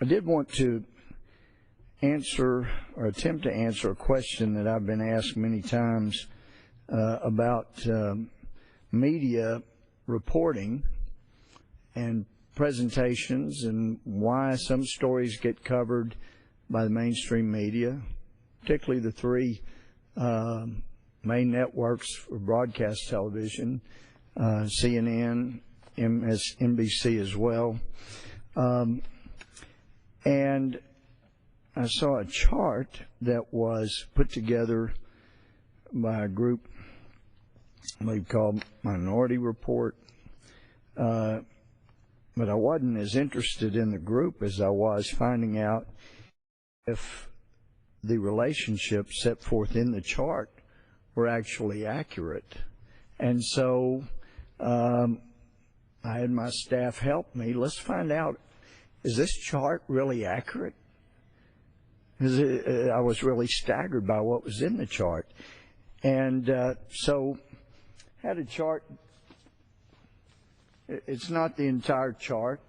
I did want to answer or attempt to answer a question that I've been asked many times about media reporting and presentations and why some stories get covered by the mainstream media, particularly the three main networks for broadcast television, CNN, MSNBC as well. And I saw a chart that was put together by a group we call Minority Report, but I wasn't as interested in the group as I was finding out if the relationships set forth in the chart were actually accurate. And so I had my staff help me. Let's find out, is this chart really accurate? I was really staggered by what was in the chart. And so had a chart. It's not the entire chart,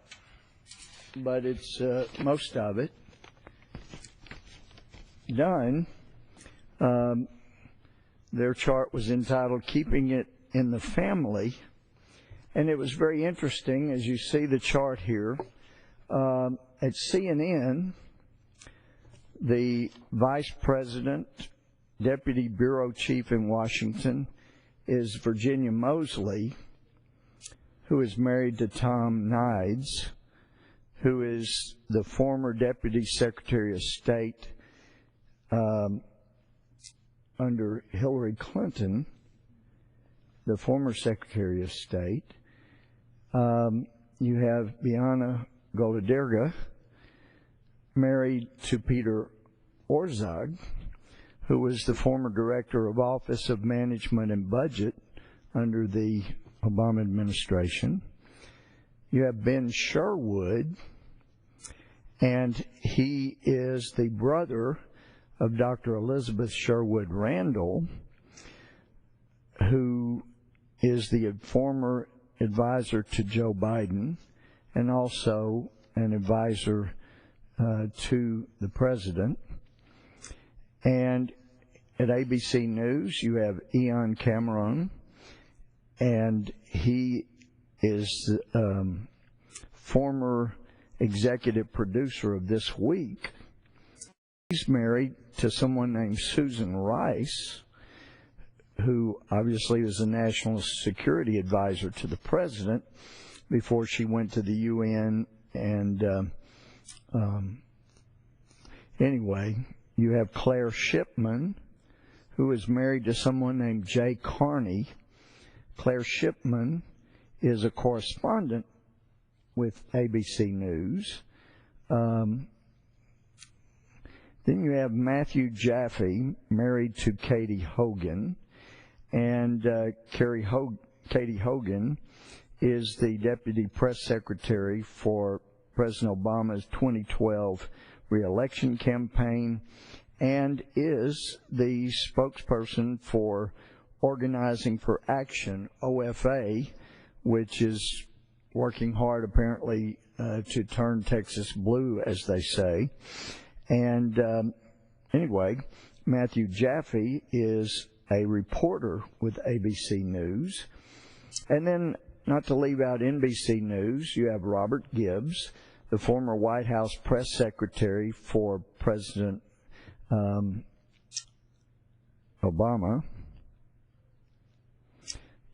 but it's most of it done. Their chart was entitled Keeping It in the Family, and it was very interesting as you see the chart here. At CNN, the Vice President, Deputy Bureau Chief in Washington is Virginia Mosley, who is married to Tom Nides, who is the former Deputy Secretary of State under Hillary Clinton, the former Secretary of State. You have Biana Golodberga, married to Peter Orszag, who was the former Director of Office of Management and Budget under the Obama administration. You have Ben Sherwood, and he is the brother of Dr. Elizabeth Sherwood Randall, who is the former advisor to Joe Biden and also an advisor to the president. And at ABC News, you have Ian Cameron, and he is former executive producer of This Week. He's married to someone named Susan Rice, who obviously was a national security advisor to the president before she went to the UN. And anyway, you have Claire Shipman, who is married to someone named Jay Carney. Claire Shipman is a correspondent with ABC News. Then you have Matthew Jaffe, married to Katie Hogan. And Katie Hogan is the Deputy Press Secretary for President Obama's 2012 re-election campaign and is the spokesperson for Organizing for Action, OFA, which is working hard apparently to turn Texas blue, as they say. And anyway, Matthew Jaffe is a reporter with ABC News. And then, not to leave out NBC News, you have Robert Gibbs, the former White House press secretary for President Obama.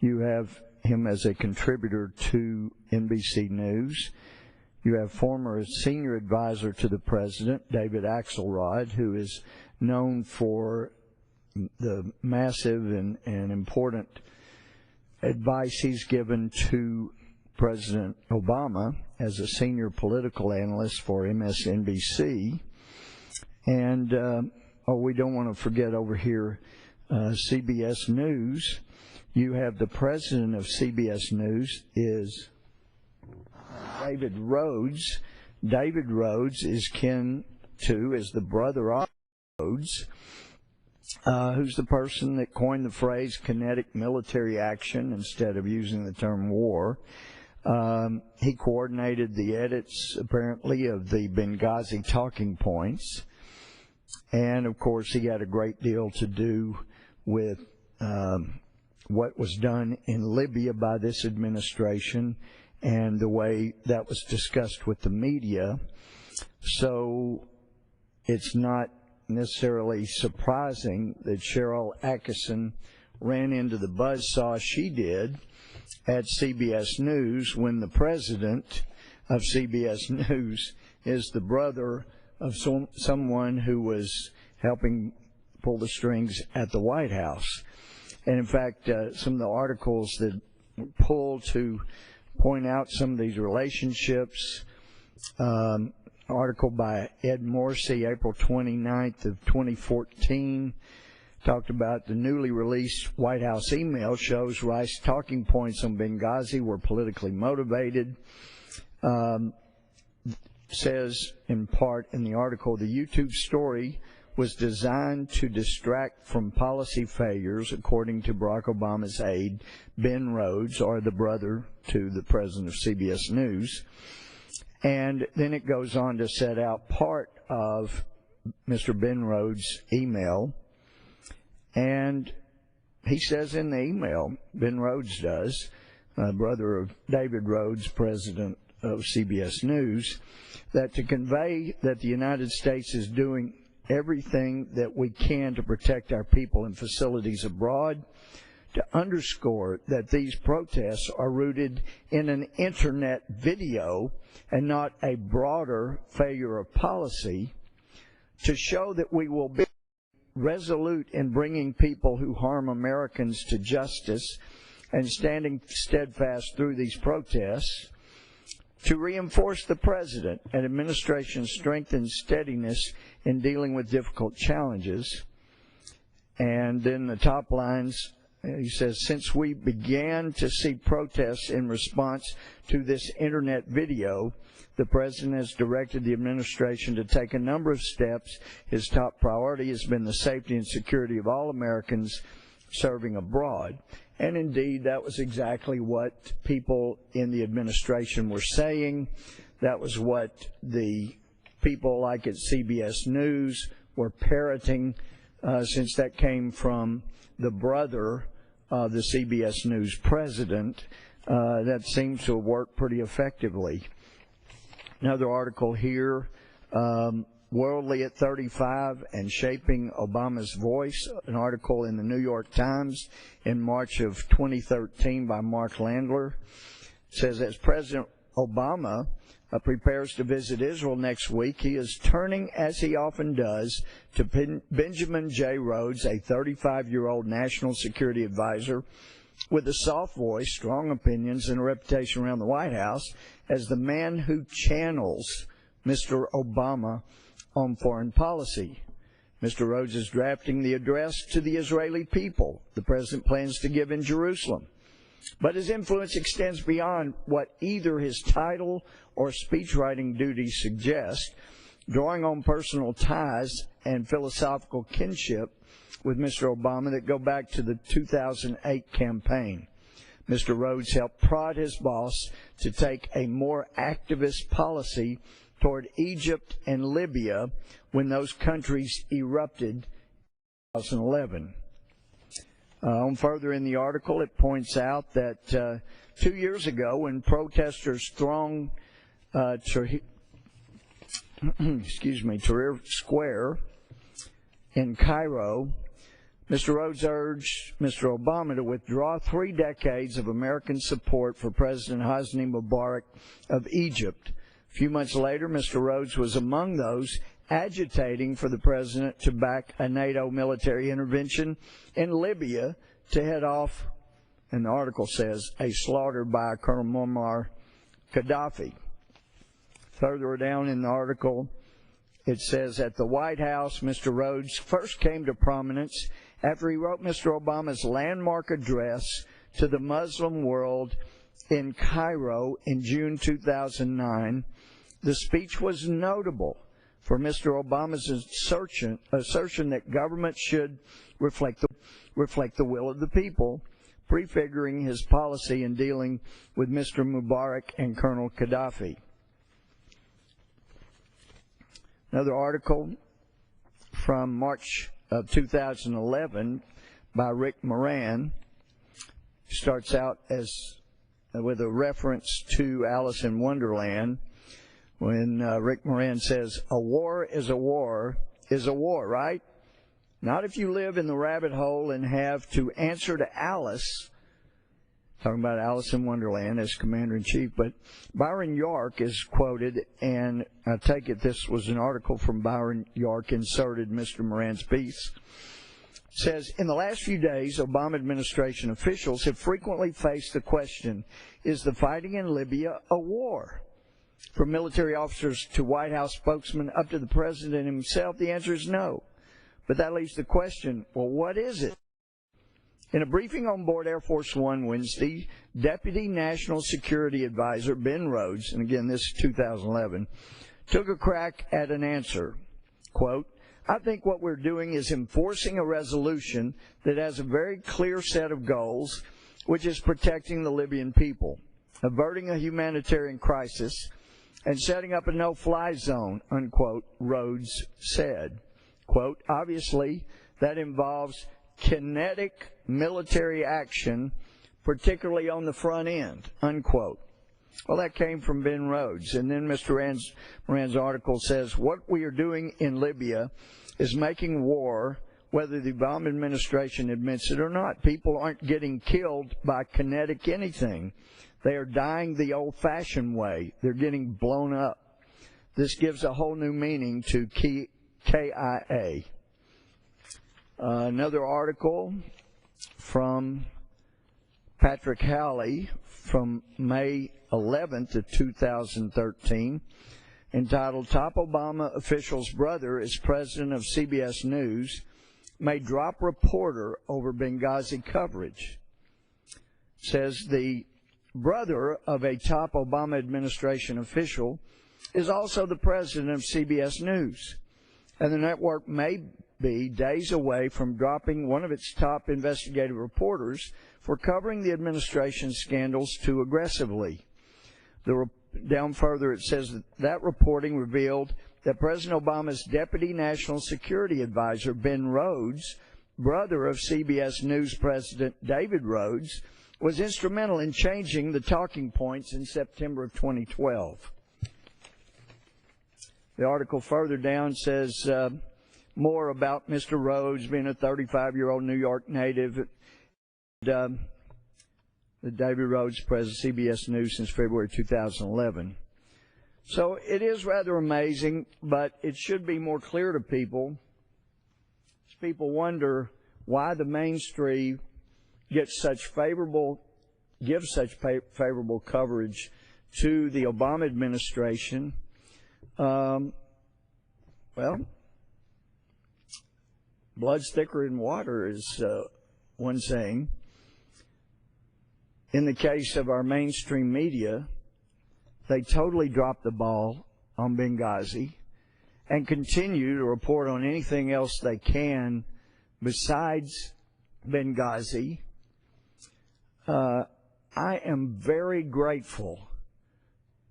You have him as a contributor to NBC News. You have former senior advisor to the president, David Axelrod, who is known for the massive and important advice he's given to President Obama as a senior political analyst for MSNBC. And, we don't want to forget over here CBS News. You have the president of CBS News is David Rhodes. David Rhodes is kin to, is the brother of Rhodes, who's the person that coined the phrase kinetic military action instead of using the term war. He coordinated the edits, apparently, of the Benghazi talking points. And, of course, he had a great deal to do with what was done in Libya by this administration and the way that was discussed with the media. So it's not necessarily surprising that Cheryl Atkinson ran into the buzzsaw she did at CBS News when the president of CBS News is the brother of someone who was helping pull the strings at the White House. And in fact, some of the articles that pull to point out some of these relationships, article by Ed Morsey, April 29th of 2014, talked about the newly released White House email shows Rice's talking points on Benghazi were politically motivated. Says in part in the article, the YouTube story was designed to distract from policy failures, according to Barack Obama's aide, Ben Rhodes, or the brother to the president of CBS News. And then it goes on to set out part of Mr. Ben Rhodes' email. And he says in the email, Ben Rhodes does, brother of David Rhodes, president of CBS News, that to convey that the United States is doing everything that we can to protect our people and facilities abroad, to underscore that these protests are rooted in an internet video and not a broader failure of policy, to show that we will be resolute in bringing people who harm Americans to justice and standing steadfast through these protests, to reinforce the President and administration's strength and steadiness in dealing with difficult challenges. And then the top lines, he says, since we began to see protests in response to this internet video, the President has directed the administration to take a number of steps. His top priority has been the safety and security of all Americans serving abroad. And indeed, that was exactly what people in the administration were saying. That was what the people like at CBS News were parroting, since that came from the brother of the CBS News president. That seems to have worked pretty effectively. Another article here, Worldly at 35 and Shaping Obama's Voice, an article in the New York Times in March of 2013 by Mark Landler. It says, as President Obama prepares to visit Israel next week, he is turning, as he often does, to Benjamin J. Rhodes, a 35-year-old national security advisor with a soft voice, strong opinions, and a reputation around the White House as the man who channels Mr. Obama on foreign policy. Mr. Rhodes is drafting the address to the Israeli people the president plans to give in Jerusalem. But his influence extends beyond what either his title or speechwriting duties suggest, drawing on personal ties and philosophical kinship with Mr. Obama that go back to the 2008 campaign. Mr. Rhodes helped prod his boss to take a more activist policy toward Egypt and Libya when those countries erupted in 2011. Further in the article, it points out that 2 years ago, when protesters thronged Tahrir Square in Cairo, Mr. Rhodes urged Mr. Obama to withdraw 3 decades of American support for President Hosni Mubarak of Egypt. A few months later, Mr. Rhodes was among those agitating for the president to back a NATO military intervention in Libya to head off, and the article says, a slaughter by Colonel Muammar Gaddafi. Further down in the article, it says, at the White House, Mr. Rhodes first came to prominence after he wrote Mr. Obama's landmark address to the Muslim world in Cairo in June 2009. The speech was notable for Mr. Obama's assertion that government should reflect the will of the people, prefiguring his policy in dealing with Mr. Mubarak and Colonel Gaddafi. Another article from March of 2011 by Rick Moran starts out as with a reference to Alice in Wonderland, when Rick Moran says, "A war is a war is a war, right? Not if you live in the rabbit hole and have to answer to Alice," talking about Alice in Wonderland as Commander-in-Chief, but Byron York is quoted, and I take it this was an article from Byron York inserted Mr. Moran's piece. It says, "In the last few days, Obama administration officials have frequently faced the question, is the fighting in Libya a war? From military officers to White House spokesmen up to the president himself, the answer is no. But that leaves the question, well, what is it?" In a briefing on board Air Force One Wednesday, Deputy National Security Advisor Ben Rhodes, and again this is 2011, took a crack at an answer. Quote, "I think what we're doing is enforcing a resolution that has a very clear set of goals, which is protecting the Libyan people, averting a humanitarian crisis, and setting up a no-fly zone," unquote, Rhodes said. Quote, "Obviously, that involves kinetic military action, particularly on the front end," unquote. Well, that came from Ben Rhodes. And then Mr. Moran's article says, "What we are doing in Libya is making war, whether the Obama administration admits it or not. People aren't getting killed by kinetic anything. They are dying the old-fashioned way. They're getting blown up. This gives a whole new meaning to KIA." Another article from Patrick Howley from May 11th of 2013 entitled, "Top Obama Official's Brother is President of CBS News, May Drop Reporter Over Benghazi Coverage." It says the brother of a top Obama administration official is also the president of CBS News, and the network may be days away from dropping one of its top investigative reporters for covering the administration's scandals too aggressively. Down further, it says that reporting revealed that President Obama's Deputy National Security Advisor, Ben Rhodes, brother of CBS News President David Rhodes, was instrumental in changing the talking points in September of 2012. The article further down says more about Mr. Rhodes being a 35-year-old New York native. David Rhodes, president of CBS News since February 2011. So it is rather amazing, but it should be more clear to people. People wonder why the mainstream gives such favorable coverage to the Obama administration. Well, blood's thicker than water is one saying. In the case of our mainstream media, they totally dropped the ball on Benghazi and continue to report on anything else they can besides Benghazi. I am very grateful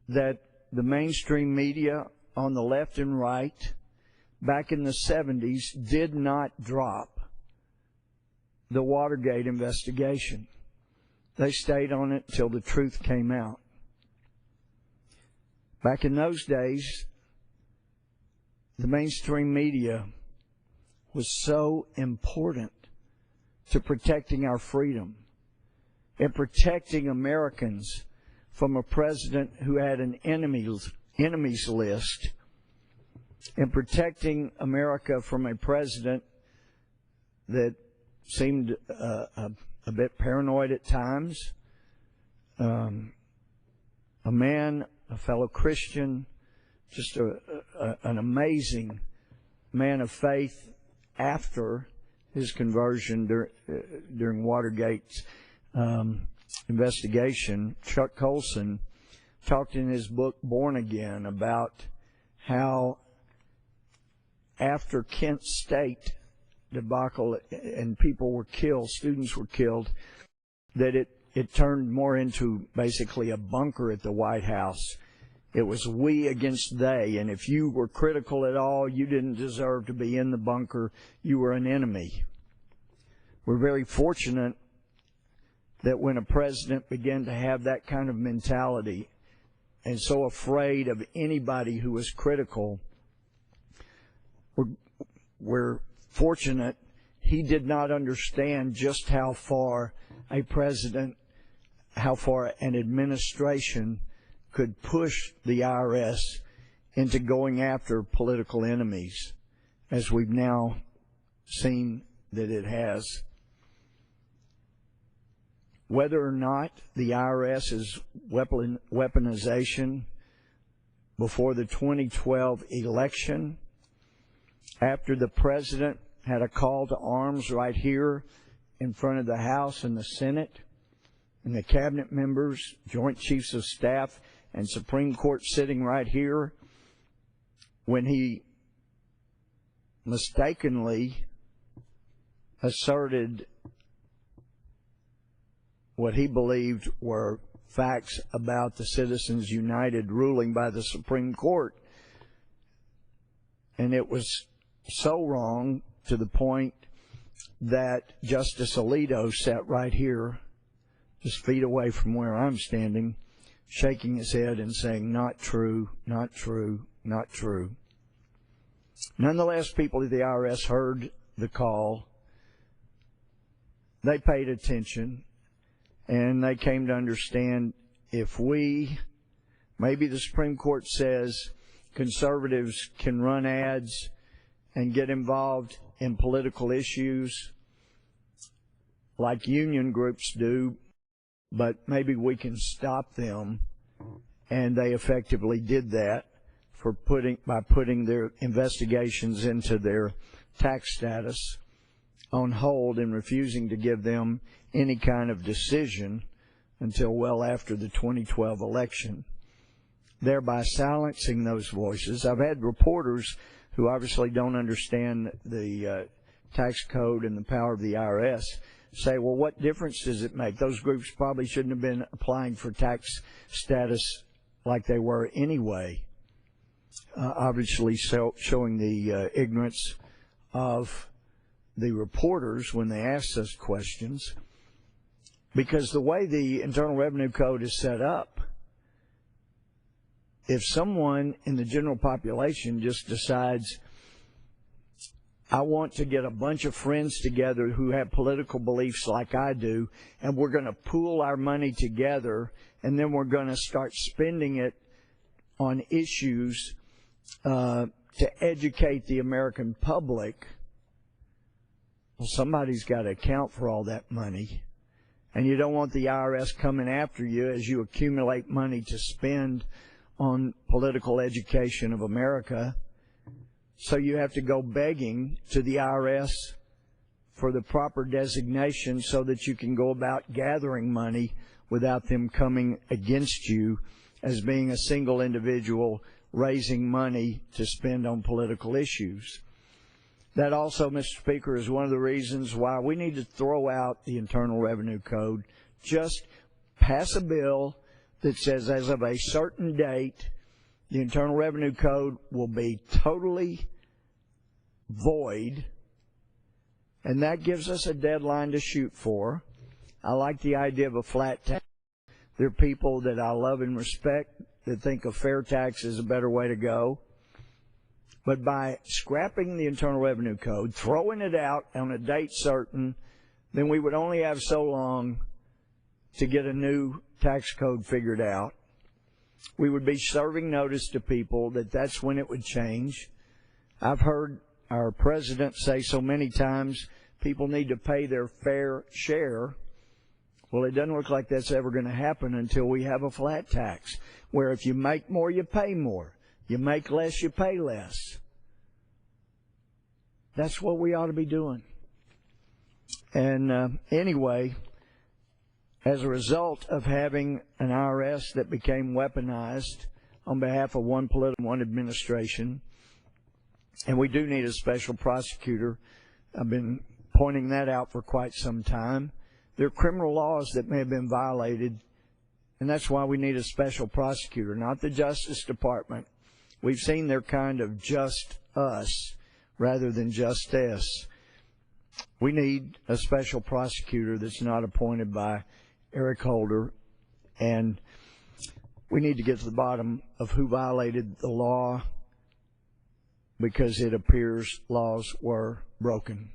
that the mainstream media on the left and right back in the 70s did not drop the Watergate investigation. They stayed on it till the truth came out. Back in those days, the mainstream media was so important to protecting our freedom and protecting Americans from a president who had an enemies list, and protecting America from a president that seemed a bit paranoid at times, a man, a fellow Christian, just an amazing man of faith after his conversion during Watergate's investigation. Chuck Colson talked in his book Born Again about how after Kent State debacle and people were killed, students were killed, that it turned more into basically a bunker at the White House. It was we against they, and if you were critical at all, you didn't deserve to be in the bunker. You were an enemy. We're very fortunate that when a president began to have that kind of mentality and so afraid of anybody who was critical, we're fortunate he did not understand just how far a president, how far an administration could push the IRS into going after political enemies, as we've now seen that it has. Whether or not the IRS's weaponization before the 2012 election, after the president had a call to arms right here in front of the House and the Senate, and the cabinet members, Joint Chiefs of Staff, and Supreme Court sitting right here, when he mistakenly asserted what he believed were facts about the Citizens United ruling by the Supreme Court. And it was so wrong to the point that Justice Alito sat right here, just feet away from where I'm standing, shaking his head and saying, not true, not true, not true. Nonetheless, people at the IRS heard the call. They paid attention, and they came to understand if maybe the Supreme Court says conservatives can run ads and get involved in political issues like union groups do, but maybe we can stop them. And they effectively did that by putting their investigations into their tax status on hold and refusing to give them any kind of decision until well after the 2012 election, thereby silencing those voices. I've had reporters who obviously don't understand the tax code and the power of the IRS say, well, what difference does it make? Those groups probably shouldn't have been applying for tax status like they were anyway, obviously showing the ignorance of the reporters when they asked those questions. Because the way the Internal Revenue Code is set up, if someone in the general population just decides, I want to get a bunch of friends together who have political beliefs like I do, and we're going to pool our money together, and then we're going to start spending it on issues to educate the American public, well, somebody's got to account for all that money. And you don't want the IRS coming after you as you accumulate money to spend on political education of America. So you have to go begging to the IRS for the proper designation so that you can go about gathering money without them coming against you as being a single individual raising money to spend on political issues. That also, Mr. Speaker, is one of the reasons why we need to throw out the Internal Revenue Code. Just pass a bill that says as of a certain date, the Internal Revenue Code will be totally void, and that gives us a deadline to shoot for. I like the idea of a flat tax. There are people that I love and respect that think a fair tax is a better way to go. But by scrapping the Internal Revenue Code, throwing it out on a date certain, then we would only have so long to get a new tax code figured out. We would be serving notice to people that that's when it would change. I've heard our president say so many times people need to pay their fair share. Well, it doesn't look like that's ever going to happen until we have a flat tax, where if you make more, you pay more. You make less, you pay less. That's what we ought to be doing. And anyway, as a result of having an IRS that became weaponized on behalf of one administration, and we do need a special prosecutor. I've been pointing that out for quite some time. There are criminal laws that may have been violated, and that's why we need a special prosecutor, not the Justice Department. We've seen their kind of just us rather than justice. We need a special prosecutor that's not appointed by Eric Holder, and we need to get to the bottom of who violated the law, because it appears laws were broken.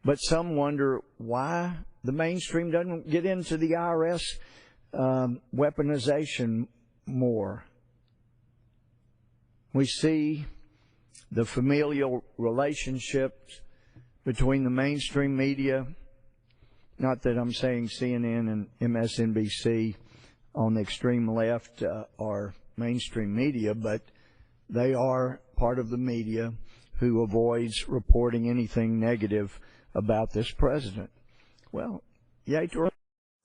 But some wonder why the mainstream doesn't get into the IRS weaponization more. We see the familial relationships between the mainstream media, not that I'm saying CNN and MSNBC on the extreme left are mainstream media, but they are part of the media who avoids reporting anything negative about this president. Well, you hate to report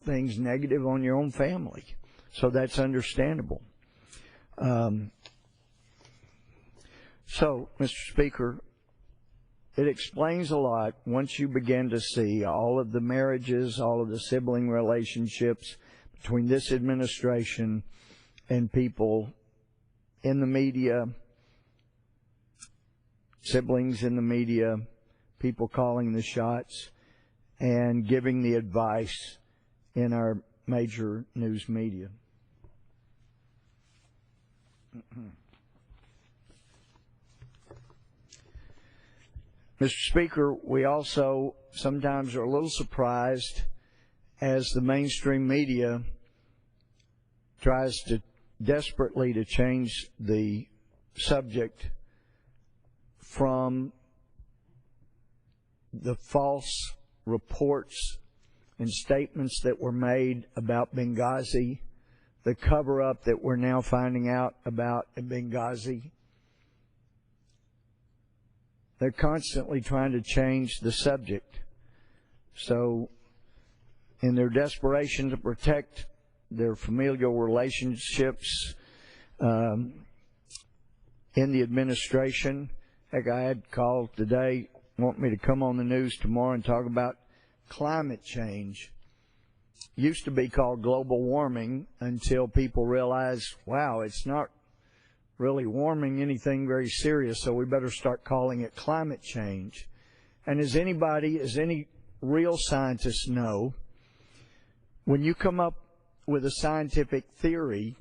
things negative on your own family, so that's understandable. So, Mr. Speaker, it explains a lot once you begin to see all of the marriages, all of the sibling relationships between this administration and people in the media, siblings in the media, people calling the shots and giving the advice in our major news media. Mr. Speaker, we also sometimes are a little surprised as the mainstream media tries to desperately to change the subject from the false reports and statements that were made about Benghazi, the cover-up that we're now finding out about in Benghazi. They're constantly trying to change the subject. So, in their desperation to protect their familial relationships in the administration, heck, I had called today, want me to come on the news tomorrow and talk about climate change. Used to be called global warming until people realized, wow, it's not really warming anything very serious, so we better start calling it climate change. And as any real scientists know, when you come up with a scientific theory,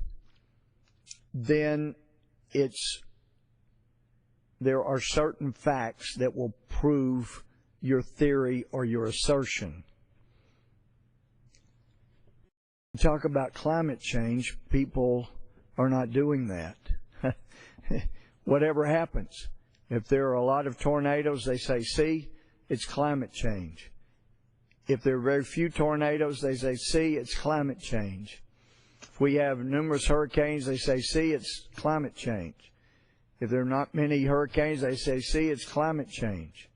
then there are certain facts that will prove your theory or your assertion. Talk about climate change, people are not doing that. Whatever happens, if there are a lot of tornadoes, they say, see, it's climate change. If there are very few tornadoes, they say, see, it's climate change. If we have numerous hurricanes, they say, see, it's climate change. If there are not many hurricanes, they say, see, it's climate change.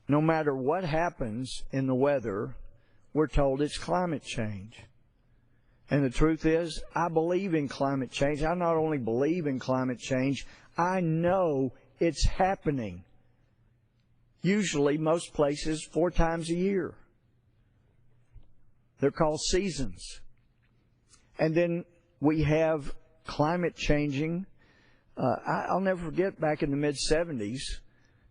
No matter what happens in the weather, we're told it's climate change. And the truth is, I believe in climate change. I not only believe in climate change, I know it's happening. Usually, most places, 4 times a year. They're called seasons. And then we have climate changing. I'll never forget back in the mid-'70s,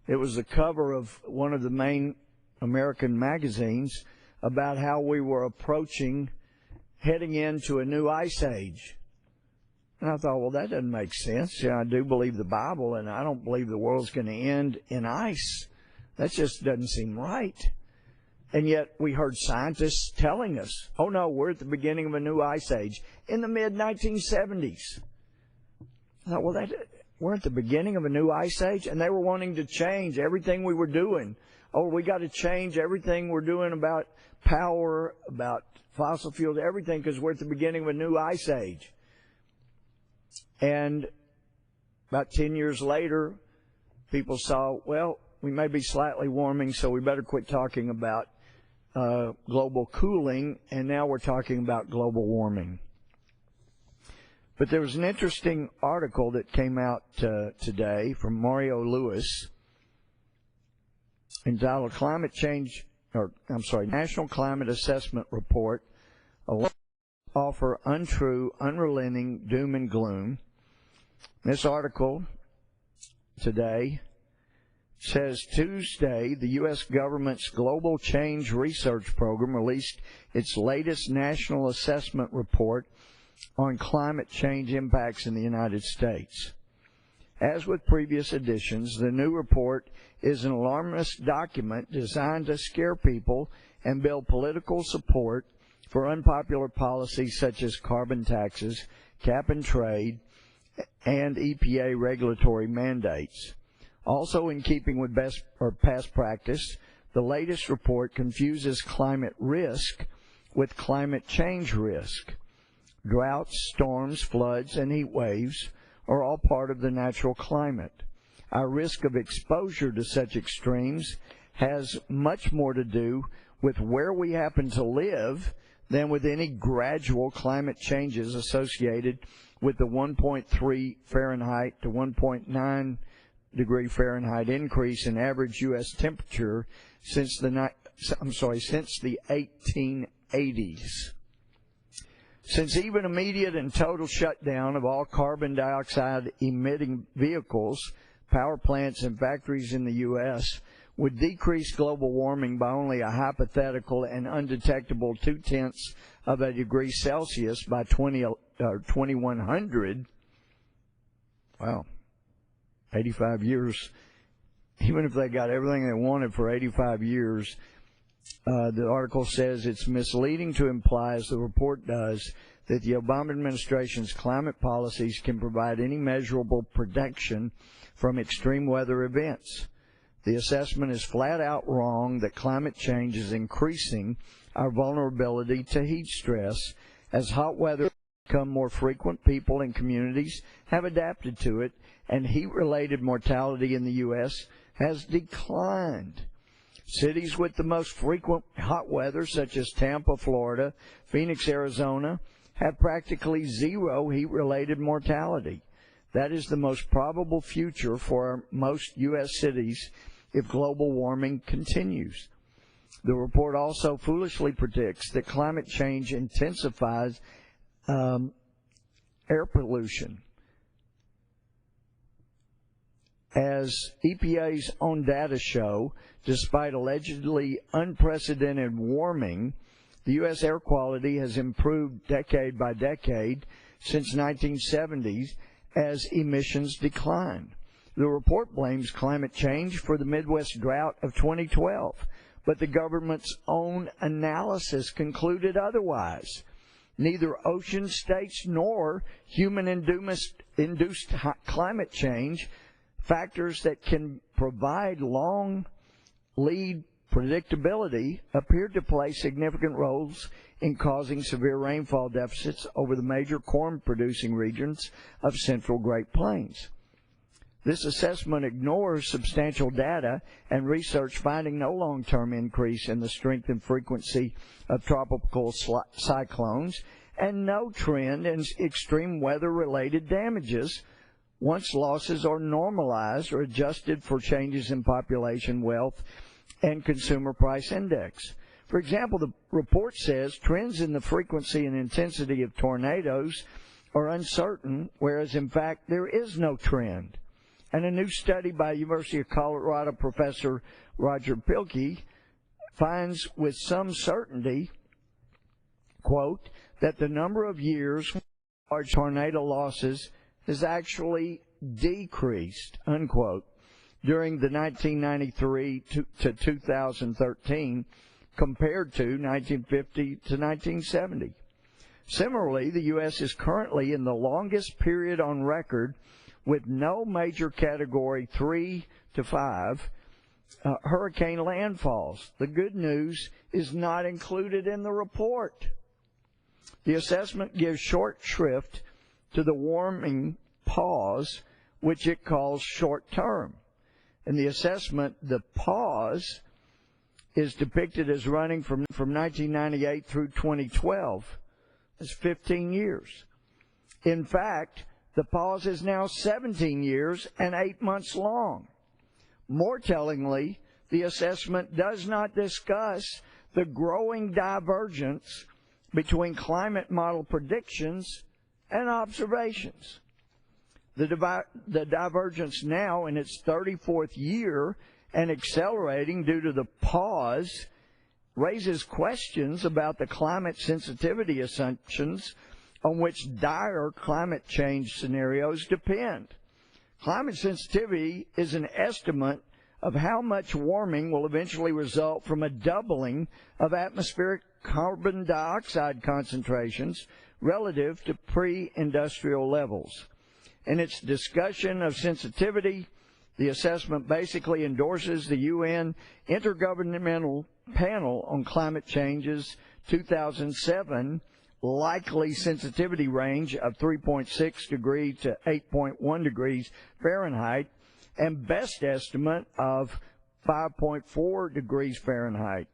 it was the cover of one of the main American magazines about how we were heading into a new ice age. And I thought, well, that doesn't make sense. I do believe the Bible, and I don't believe the world's going to end in ice. That just doesn't seem right. And yet we heard scientists telling us, oh, no, we're at the beginning of a new ice age in the mid-1970s. I thought, well, we're at the beginning of a new ice age? And they were wanting to change everything we were doing. Oh, we got to change everything we're doing about power, about fossil fuels, everything, because we're at the beginning of a new ice age. And about 10 years later, people saw, well, we may be slightly warming, so we better quit talking about global cooling, and now we're talking about global warming. But there was an interesting article that came out today from Mario Lewis entitled "Climate Change National Climate Assessment Report offer untrue, unrelenting doom and gloom. This article today says Tuesday, the U.S. government's Global Change Research Program released its latest national assessment report on climate change impacts in the United States. As with previous editions, the new report is an alarmist document designed to scare people and build political support for unpopular policies such as carbon taxes, cap and trade, and EPA regulatory mandates. Also in keeping with past practice, the latest report confuses climate risk with climate change risk. Droughts, storms, floods, and heat waves are all part of the natural climate. Our risk of exposure to such extremes has much more to do with where we happen to live than with any gradual climate changes associated with the 1.3 Fahrenheit to 1.9 degree Fahrenheit increase in average U.S. temperature since the 1880s. Since even immediate and total shutdown of all carbon dioxide emitting vehicles, power plants, and factories in the U.S. would decrease global warming by only a hypothetical and undetectable 0.2 of a degree Celsius by 2100, wow, 85 years, even if they got everything they wanted for 85 years, the article says it's misleading to imply, as the report does, that the Obama administration's climate policies can provide any measurable protection from extreme weather events. The assessment is flat out wrong that climate change is increasing our vulnerability to heat stress. As hot weather has become more frequent, people and communities have adapted to it, and heat-related mortality in the U.S. has declined. Cities with the most frequent hot weather, such as Tampa, Florida, Phoenix, Arizona, have practically zero heat-related mortality. That is the most probable future for most U.S. cities if global warming continues. The report also foolishly predicts that climate change intensifies air pollution. As EPA's own data show, despite allegedly unprecedented warming, the U.S. air quality has improved decade by decade since 1970s as emissions decline. The report blames climate change for the Midwest drought of 2012, but the government's own analysis concluded otherwise. Neither ocean states nor human-induced climate change, factors that can provide long lead predictability, appeared to play significant roles in causing severe rainfall deficits over the major corn-producing regions of central Great Plains. This assessment ignores substantial data and research finding no long-term increase in the strength and frequency of tropical cyclones and no trend in extreme weather-related damages once losses are normalized or adjusted for changes in population, wealth, and consumer price index. For example, the report says trends in the frequency and intensity of tornadoes are uncertain, whereas in fact there is no trend. And a new study by University of Colorado professor Roger Pilkey finds with some certainty, quote, that the number of years large tornado losses has actually decreased, unquote, during the 1993 to 2013 compared to 1950 to 1970. Similarly, the U.S. is currently in the longest period on record with no major Category 3 to 5 hurricane landfalls. The good news is not included in the report. The assessment gives short shrift to the warming pause, which it calls short-term. In the assessment, the pause is depicted as running from 1998 through 2012. That's 15 years. In fact, the pause is now 17 years and 8 months long. More tellingly, the assessment does not discuss the growing divergence between climate model predictions and observations. The divergence now in its 34th year and accelerating due to the pause raises questions about the climate sensitivity assumptions on which dire climate change scenarios depend. Climate sensitivity is an estimate of how much warming will eventually result from a doubling of atmospheric carbon dioxide concentrations relative to pre-industrial levels. In its discussion of sensitivity, the assessment basically endorses the UN Intergovernmental Panel on Climate Change's 2007 likely sensitivity range of 3.6 degrees to 8.1 degrees Fahrenheit and best estimate of 5.4 degrees Fahrenheit.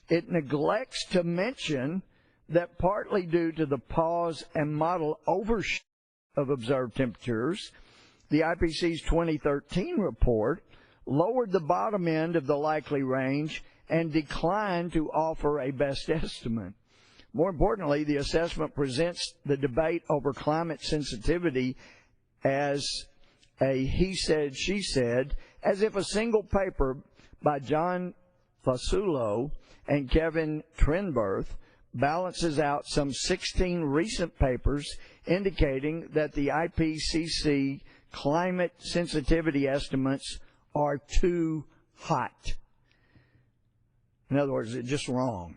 It neglects to mention that partly due to the pause and model overshoot of observed temperatures, the IPCC's 2013 report lowered the bottom end of the likely range and declined to offer a best estimate. More importantly, the assessment presents the debate over climate sensitivity as a he said, she said, as if a single paper by John Fasulo and Kevin Trenberth balances out some 16 recent papers indicating that the IPCC climate sensitivity estimates are too hot. In other words, it's just wrong.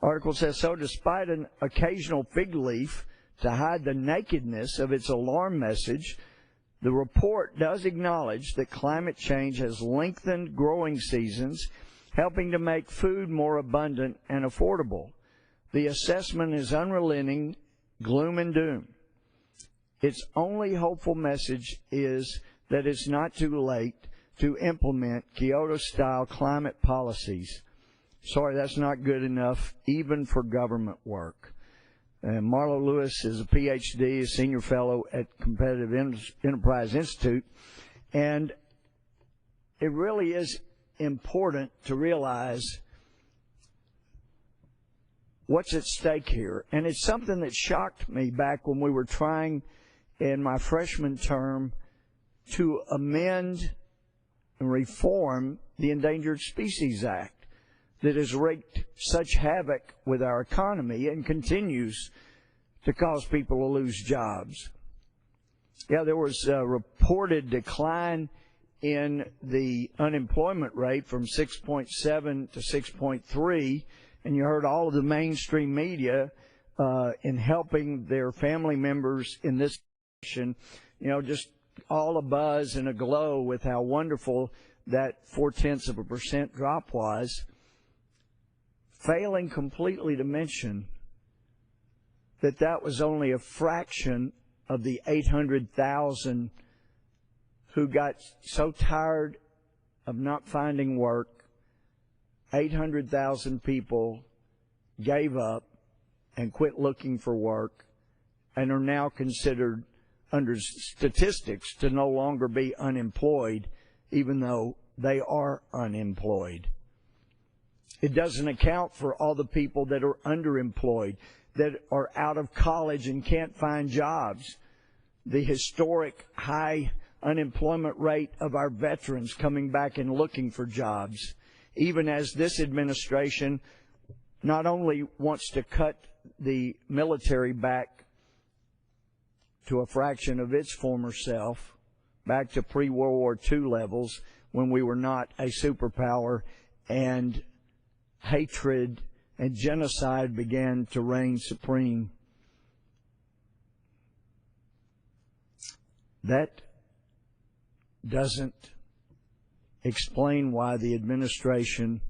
Article says, so despite an occasional fig leaf to hide the nakedness of its alarm message, the report does acknowledge that climate change has lengthened growing seasons, helping to make food more abundant and affordable. The assessment is unrelenting, gloom and doom. Its only hopeful message is that it's not too late to implement Kyoto-style climate policies. Sorry, that's not good enough, even for government work. Marlo Lewis is a Ph.D., a senior fellow at Competitive Enterprise Institute, and it really is important to realize what's at stake here. And it's something that shocked me back when we were trying in my freshman term to amend and reform the Endangered Species Act that has wreaked such havoc with our economy and continues to cause people to lose jobs. Yeah, there was a reported decline in the unemployment rate from 6.7 to 6.3, and you heard all of the mainstream media in helping their family members in this situation, you know, just all abuzz and aglow with how wonderful that 0.4% drop was, failing completely to mention that that was only a fraction of the 800,000 who got so tired of not finding work. 800,000 people gave up and quit looking for work and are now considered under statistics to no longer be unemployed, even though they are unemployed. It doesn't account for all the people that are underemployed, that are out of college and can't find jobs. The historic high unemployment rate of our veterans coming back and looking for jobs, even as this administration not only wants to cut the military back to a fraction of its former self, back to pre-World War II levels when we were not a superpower and hatred and genocide began to reign supreme. That doesn't explain why the administration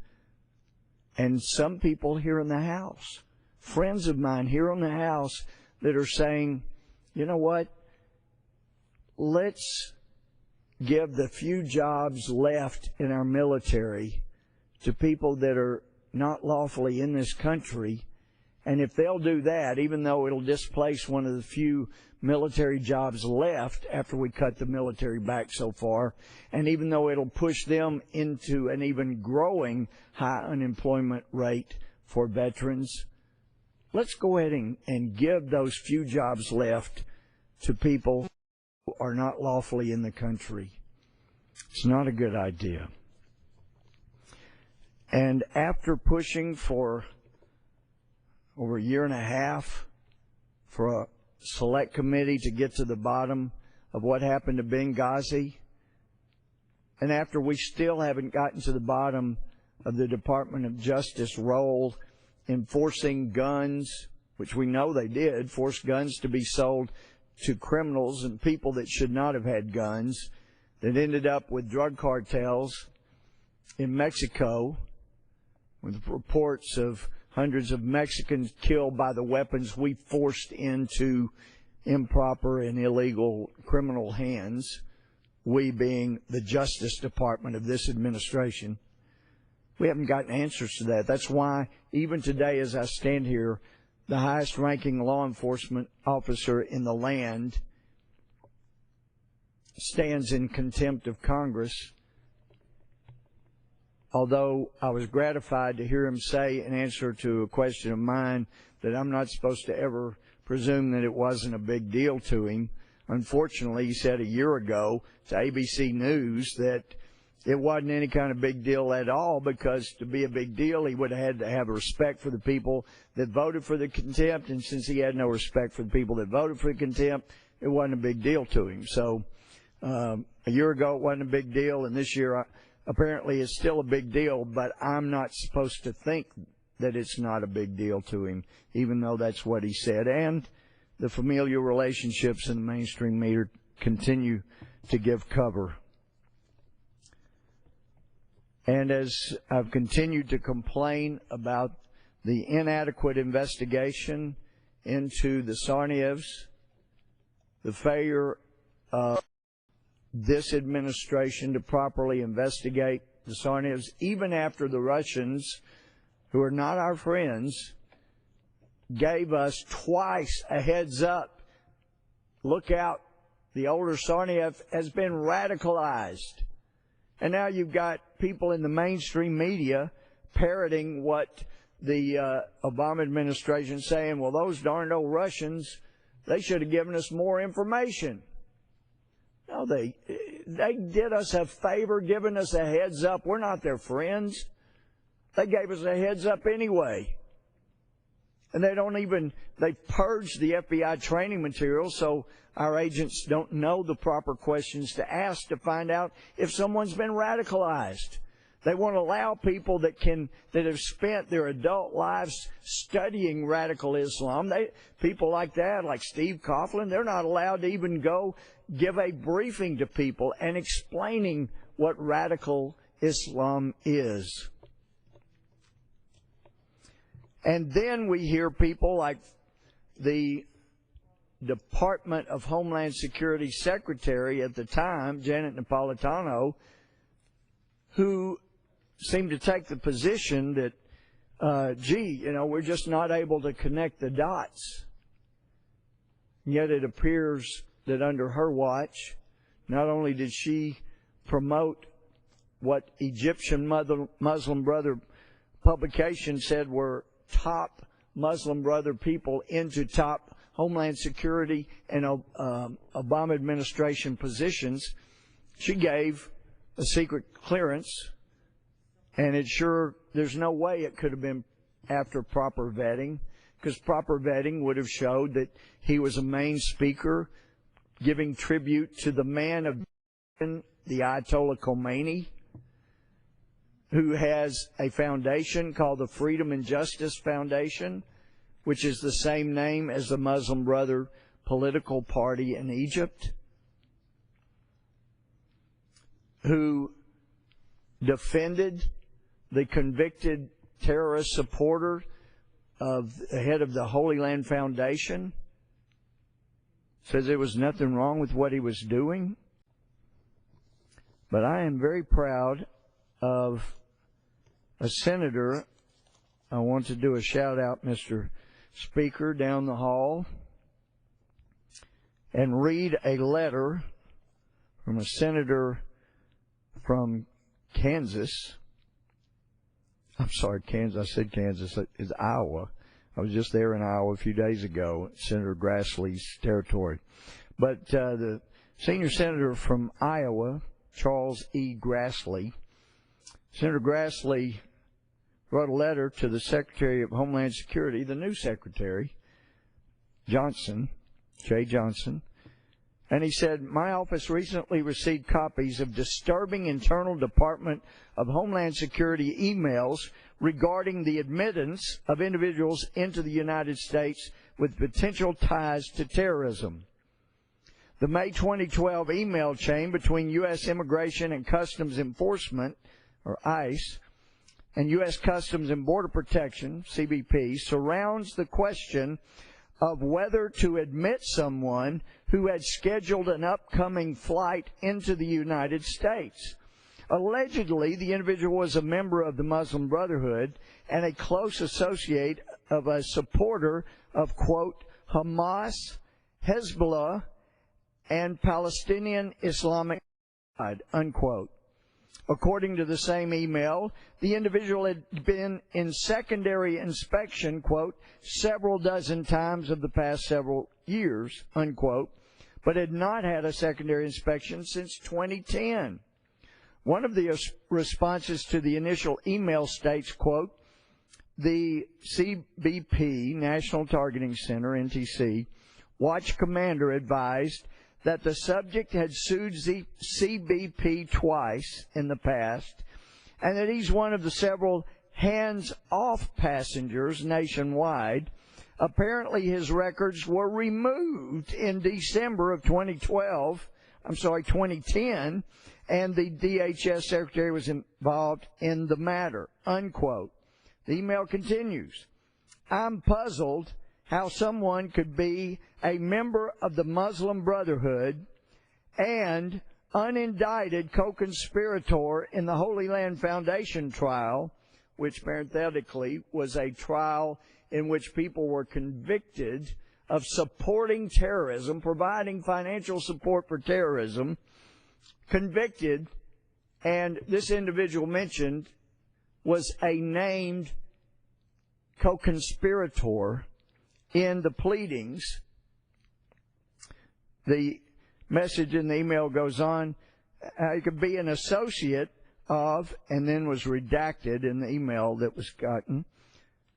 and some people here in the House, friends of mine here in the House, that are saying, you know what, let's give the few jobs left in our military to people that are not lawfully in this country And if they'll do that, even though it'll displace one of the few military jobs left after we cut the military back so far, and even though it'll push them into an even growing high unemployment rate for veterans, let's go ahead and give those few jobs left to people who are not lawfully in the country. It's not a good idea. And after pushing for over a year and a half for a select committee to get to the bottom of what happened to Benghazi, and after we still haven't gotten to the bottom of the Department of Justice role in forcing guns, which we know they did, force guns to be sold to criminals and people that should not have had guns, that ended up with drug cartels in Mexico, with reports of hundreds of Mexicans killed by the weapons we forced into improper and illegal criminal hands, we being the Justice Department of this administration. We haven't gotten answers to that. That's why, even today as I stand here, the highest-ranking law enforcement officer in the land stands in contempt of Congress, although I was gratified to hear him say in answer to a question of mine that I'm not supposed to ever presume that it wasn't a big deal to him. Unfortunately, he said a year ago to ABC News that it wasn't any kind of big deal at all, because to be a big deal, he would have had to have respect for the people that voted for the contempt, and since he had no respect for the people that voted for the contempt, it wasn't a big deal to him. So a year ago it wasn't a big deal, and this year apparently it's still a big deal, but I'm not supposed to think that it's not a big deal to him, even though that's what he said. And the familial relationships in the mainstream media continue to give cover. And as I've continued to complain about the inadequate investigation into the Tsarnaevs, the failure of this administration to properly investigate the Tsarnaevs, even after the Russians, who are not our friends, gave us twice a heads up. Look out, the older Tsarnaev has been radicalized. And now you've got people in the mainstream media parroting what the Obama administration is saying, well, those darned old Russians, they should have given us more information. No, they did us a favor, giving us a heads up. We're not their friends. They gave us a heads up anyway. And they purged the FBI training material so our agents don't know the proper questions to ask to find out if someone's been radicalized. They won't allow people that have spent their adult lives studying radical Islam. People like that, like Steve Coughlin, they're not allowed to even go give a briefing to people and explaining what radical Islam is. And then we hear people like the Department of Homeland Security Secretary at the time, Janet Napolitano, who seemed to take the position that, we're just not able to connect the dots. Yet it appears that under her watch, not only did she promote what Egyptian Muslim Brother publication said were top Muslim Brother people into top Homeland Security and Obama administration positions, she gave a secret clearance, and there's no way it could have been after proper vetting, because proper vetting would have showed that he was a main speaker giving tribute to the man of the Ayatollah Khomeini, who has a foundation called the Freedom and Justice Foundation, which is the same name as the Muslim Brother political party in Egypt, who defended the convicted terrorist supporter of the head of the Holy Land Foundation, says there was nothing wrong with what he was doing. But I am very proud of a senator. I want to do a shout out, Mr. speaker down the hall and read a letter from a senator from Kansas. I'm sorry, Kansas. I said Kansas. It's Iowa. I was just there in Iowa a few days ago, Senator Grassley's territory. But the senior senator from Iowa, Charles E. Grassley, Senator Grassley wrote a letter to the Secretary of Homeland Security, the new Secretary, Johnson, Jay Johnson, and he said, my office recently received copies of disturbing internal Department of Homeland Security emails regarding the admittance of individuals into the United States with potential ties to terrorism. The May 2012 email chain between U.S. Immigration and Customs Enforcement, or ICE, and U.S. Customs and Border Protection, CBP, surrounds the question of whether to admit someone who had scheduled an upcoming flight into the United States. Allegedly, the individual was a member of the Muslim Brotherhood and a close associate of a supporter of, quote, Hamas, Hezbollah, and Palestinian Islamic State, unquote. According to the same email, the individual had been in secondary inspection, quote, several dozen times of the past several years, unquote, but had not had a secondary inspection since 2010. One of the responses to the initial email states, quote, the CBP, National Targeting Center, NTC, watch commander advised that the subject had sued the CBP twice in the past, and that he's one of the several hands-off passengers nationwide. Apparently his records were removed in December of 2010, and the DHS secretary was involved in the matter, unquote. The email continues, I'm puzzled how someone could be a member of the Muslim Brotherhood and unindicted co-conspirator in the Holy Land Foundation trial, which parenthetically was a trial in which people were convicted of supporting terrorism, providing financial support for terrorism, convicted, and this individual mentioned was a named co-conspirator in the pleadings. The message in the email goes on, it could be an associate of, and then was redacted in the email that was gotten,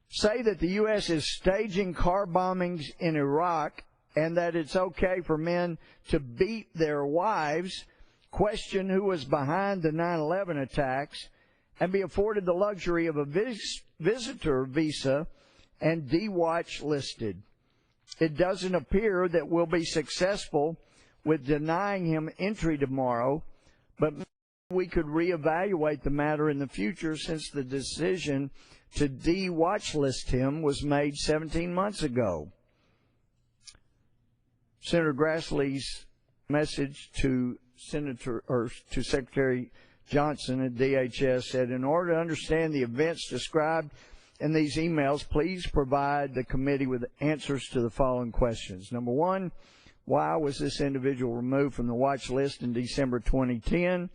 say that the U.S. is staging car bombings in Iraq and that it's okay for men to beat their wives, question who was behind the 9/11 attacks, and be afforded the luxury of a visitor visa and D-Watch listed. It doesn't appear that we'll be successful with denying him entry tomorrow, but we could reevaluate the matter in the future since the decision to D-Watch list him was made 17 months ago. Senator Grassley's message to Secretary Johnson at DHS said, in order to understand the events described in these emails, please provide the committee with answers to the following questions. Number one, why was this individual removed from the watch list in December 2010?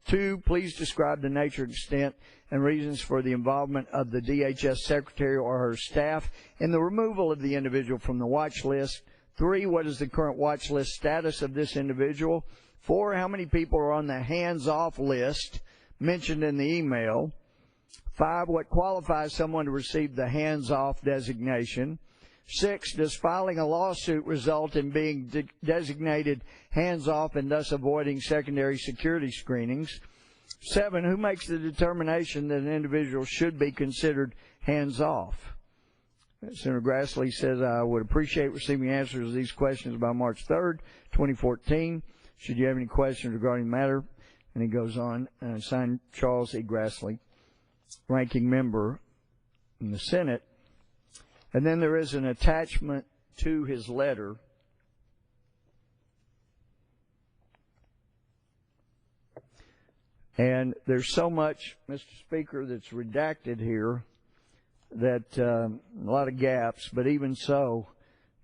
Two, please describe the nature, extent, and reasons for the involvement of the DHS secretary or her staff in the removal of the individual from the watch list. Three, what is the current watch list status of this individual? Four, how many people are on the hands-off list mentioned in the email? Five, what qualifies someone to receive the hands-off designation? Six, does filing a lawsuit result in being designated hands-off and thus avoiding secondary security screenings? Seven, who makes the determination that an individual should be considered hands-off? Senator Grassley says, I would appreciate receiving answers to these questions by March 3rd, 2014. Should you have any questions regarding the matter? And he goes on, signed Charles E. Grassley, ranking member in the Senate. And then there is an attachment to his letter. And there's so much, Mr. Speaker, that's redacted here that a lot of gaps, but even so,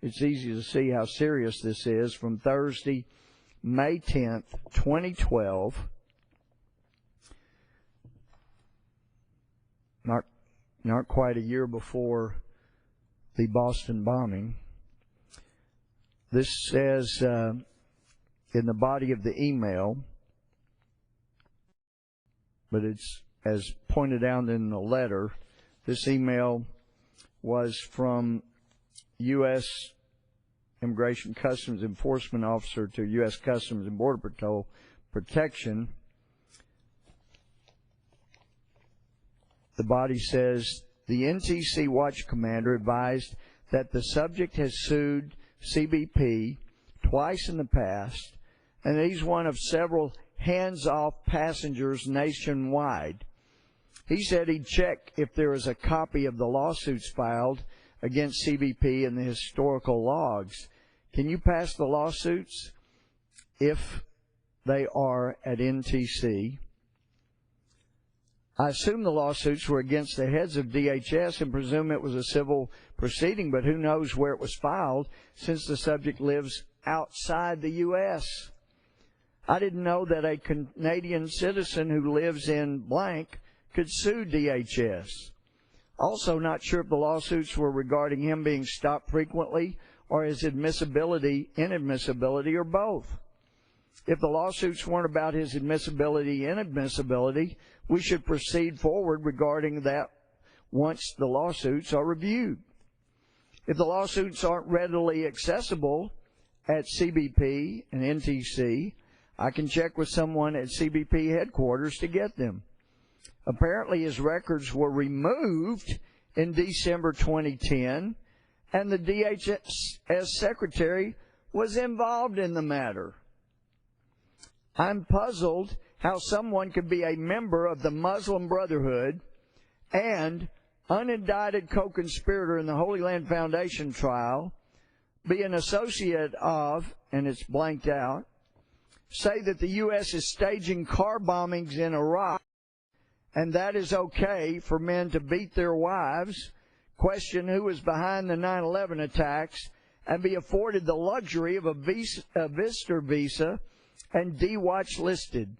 it's easy to see how serious this is. From Thursday, May 10th, 2012, not quite a year before the Boston bombing. This says in the body of the email, but it's as pointed out in the letter, this email was from U.S. Immigration Customs Enforcement Officer to U.S. Customs and Border Patrol Protection. The body says, the NTC Watch Commander advised that the subject has sued CBP twice in the past, and he's one of several hands-off passengers nationwide. He said he'd check if there is a copy of the lawsuits filed against CBP in the historical logs. Can you pass the lawsuits if they are at NTC? I assume the lawsuits were against the heads of DHS and presume it was a civil proceeding, but who knows where it was filed since the subject lives outside the U.S. I didn't know that a Canadian citizen who lives in blank could sue DHS. Also not sure if the lawsuits were regarding him being stopped frequently or his admissibility, inadmissibility, or both. If the lawsuits weren't about his admissibility, inadmissibility, we should proceed forward regarding that once the lawsuits are reviewed. If the lawsuits aren't readily accessible at CBP and NTC, I can check with someone at CBP headquarters to get them. Apparently his records were removed in December 2010, and the DHS secretary was involved in the matter. I'm puzzled how someone could be a member of the Muslim Brotherhood and unindicted co-conspirator in the Holy Land Foundation trial, be an associate of, and it's blanked out, say that the U.S. is staging car bombings in Iraq, and that is okay for men to beat their wives, question who was behind the 9/11 attacks, and be afforded the luxury of a visitor visa and D-Watch listed.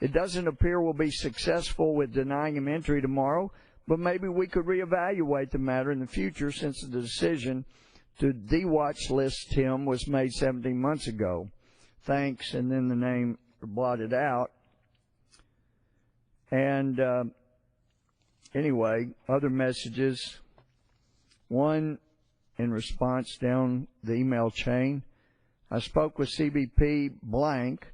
It doesn't appear we'll be successful with denying him entry tomorrow, but maybe we could reevaluate the matter in the future since the decision to D-Watch list him was made 17 months ago. Thanks, and then the name blotted out. And anyway, other messages. One, in response down the email chain, I spoke with CBP blank,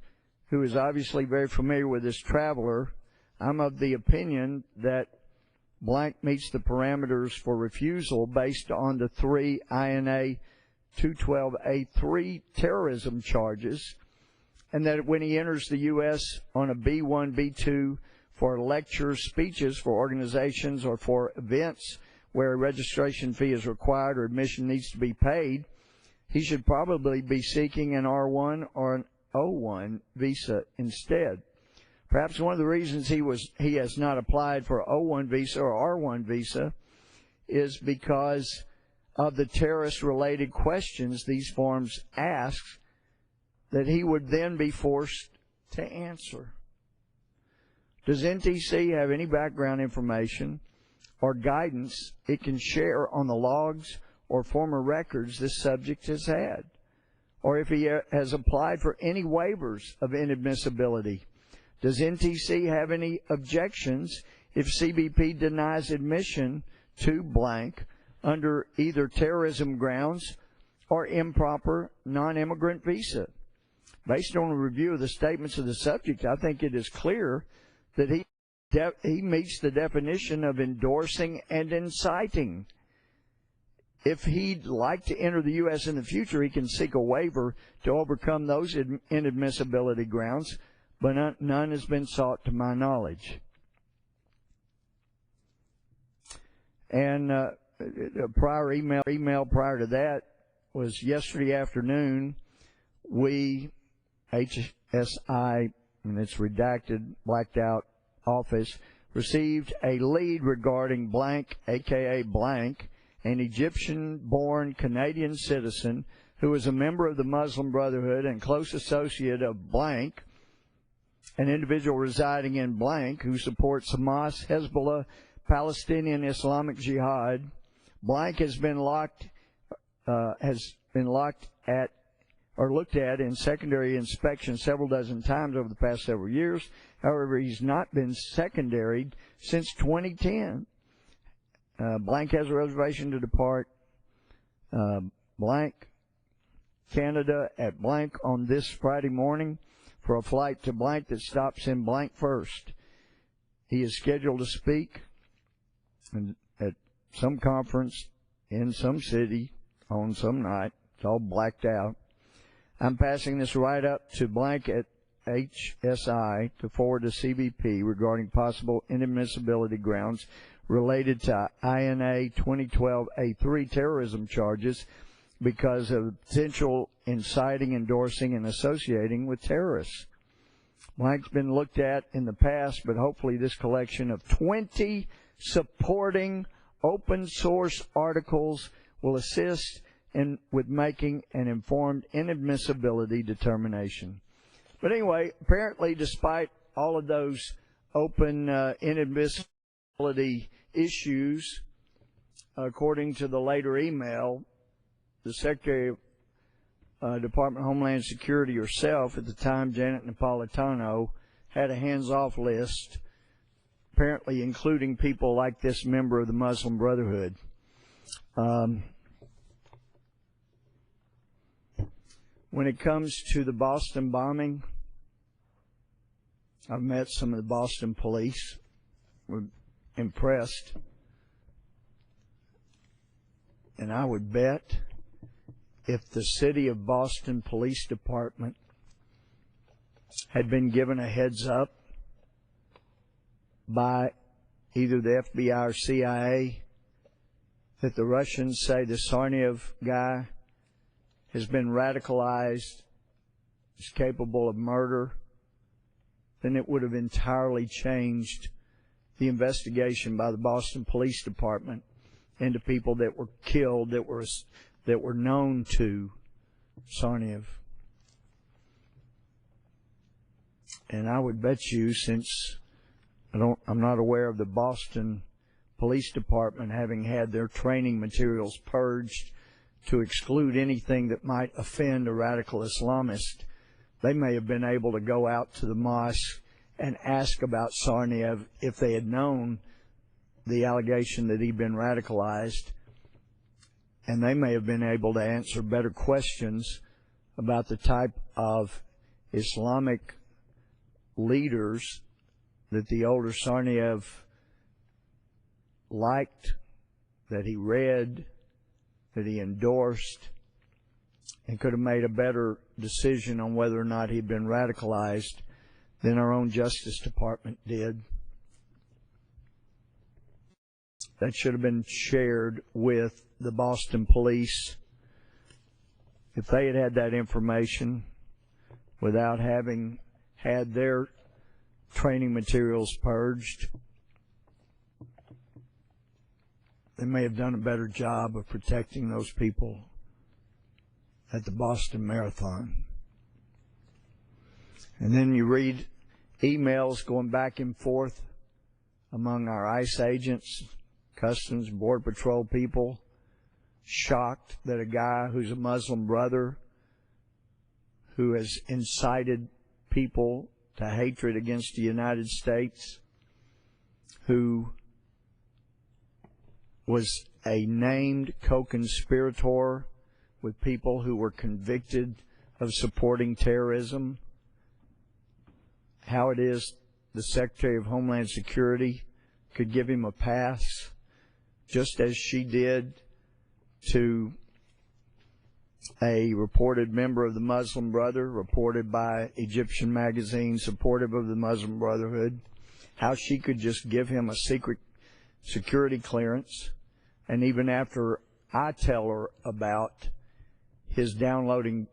who is obviously very familiar with this traveler. I'm of the opinion that blank meets the parameters for refusal based on the 3 INA 212A3 terrorism charges, and that when he enters the U.S. on a B1, B2 for lectures, speeches for organizations, or for events where a registration fee is required or admission needs to be paid, he should probably be seeking an R1 or an O1 visa instead. Perhaps one of the reasons he has not applied for an O1 visa or R1 visa is because of the terrorist-related questions these forms ask that he would then be forced to answer. Does NTC have any background information or guidance it can share on the logs or former records this subject has had? Or if he has applied for any waivers of inadmissibility? Does NTC have any objections if CBP denies admission to blank under either terrorism grounds or improper non-immigrant visa? Based on a review of the statements of the subject, I think it is clear that he meets the definition of endorsing and inciting. If he'd like to enter the U.S. in the future, he can seek a waiver to overcome those inadmissibility grounds, but none has been sought to my knowledge. And a prior email prior to that was yesterday afternoon. We, HSI, and it's redacted, blacked out office, received a lead regarding blank, a.k.a. blank, an Egyptian-born Canadian citizen who is a member of the Muslim Brotherhood and close associate of blank, an individual residing in blank who supports Hamas, Hezbollah, Palestinian Islamic Jihad. Blank has been looked at in secondary inspection several dozen times over the past several years. However, he's not been secondaried since 2010. Blank has a reservation to depart blank Canada at blank on this Friday morning for a flight to blank that stops in blank first. He is scheduled to speak at some conference in some city on some night. It's all blacked out. I'm passing this right up to blank at HSI to forward to CBP regarding possible inadmissibility grounds related to INA 2012-A3 terrorism charges because of potential inciting, endorsing, and associating with terrorists. Blank's been looked at in the past, but hopefully this collection of 20 supporting open source articles will assist with making an informed inadmissibility determination. But anyway, apparently despite all of those open inadmissibility issues, according to the later email, the Secretary of Department of Homeland Security herself at the time, Janet Napolitano, had a hands-off list, apparently including people like this member of the Muslim Brotherhood. When it comes to the Boston bombing, I've met some of the Boston police. We're impressed. And I would bet if the city of Boston Police Department had been given a heads up by either the FBI or CIA that the Russians say the Sarniev guy has been radicalized, is capable of murder, then it would have entirely changed the investigation by the Boston Police Department into people that were killed that were known to Sarniev. And I would bet you, since I'm not aware of the Boston Police Department having had their training materials purged to exclude anything that might offend a radical Islamist, they may have been able to go out to the mosque and ask about Sarniev if they had known the allegation that he'd been radicalized, and they may have been able to answer better questions about the type of Islamic leaders that the older Sarniev liked, that he read, that he endorsed, and could have made a better decision on whether or not he'd been radicalized than our own Justice Department did. That should have been shared with the Boston police. If they had had that information without having had their training materials purged, they may have done a better job of protecting those people at the Boston Marathon. And then you read emails going back and forth among our ICE agents, Customs, Border Patrol people, shocked that a guy who's a Muslim brother, who has incited people to hatred against the United States, who was a named co-conspirator with people who were convicted of supporting terrorism, how it is the Secretary of Homeland Security could give him a pass, just as she did to a reported member of the Muslim Brother, reported by Egyptian magazine, supportive of the Muslim Brotherhood, how she could just give him a secret security clearance. And even after I tell her about his downloading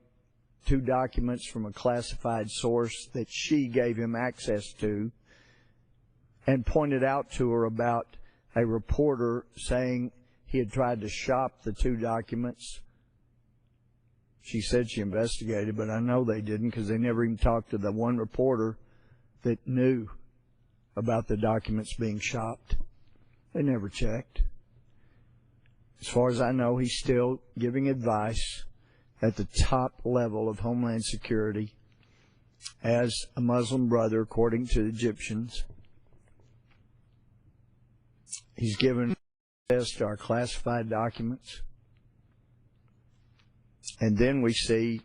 2 documents from a classified source that she gave him access to, and pointed out to her about a reporter saying he had tried to shop the 2 documents. She said she investigated, but I know they didn't, because they never even talked to the one reporter that knew about the documents being shopped. They never checked. As far as I know, he's still giving advice at the top level of Homeland Security as a Muslim brother, according to the Egyptians. He's given access to our classified documents. And then we see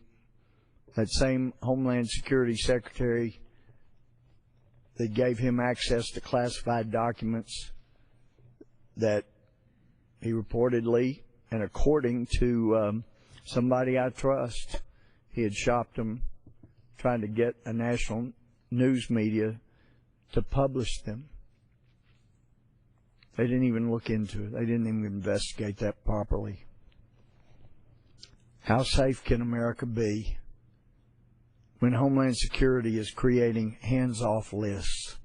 that same Homeland Security Secretary that gave him access to classified documents that he reportedly, and according to somebody I trust, he had shopped them, trying to get a national news media to publish them. They didn't even look into it. They didn't even investigate that properly. How safe can America be when Homeland Security is creating hands-off lists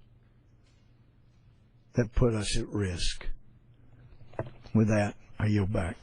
that put us at risk? With that, I yield back.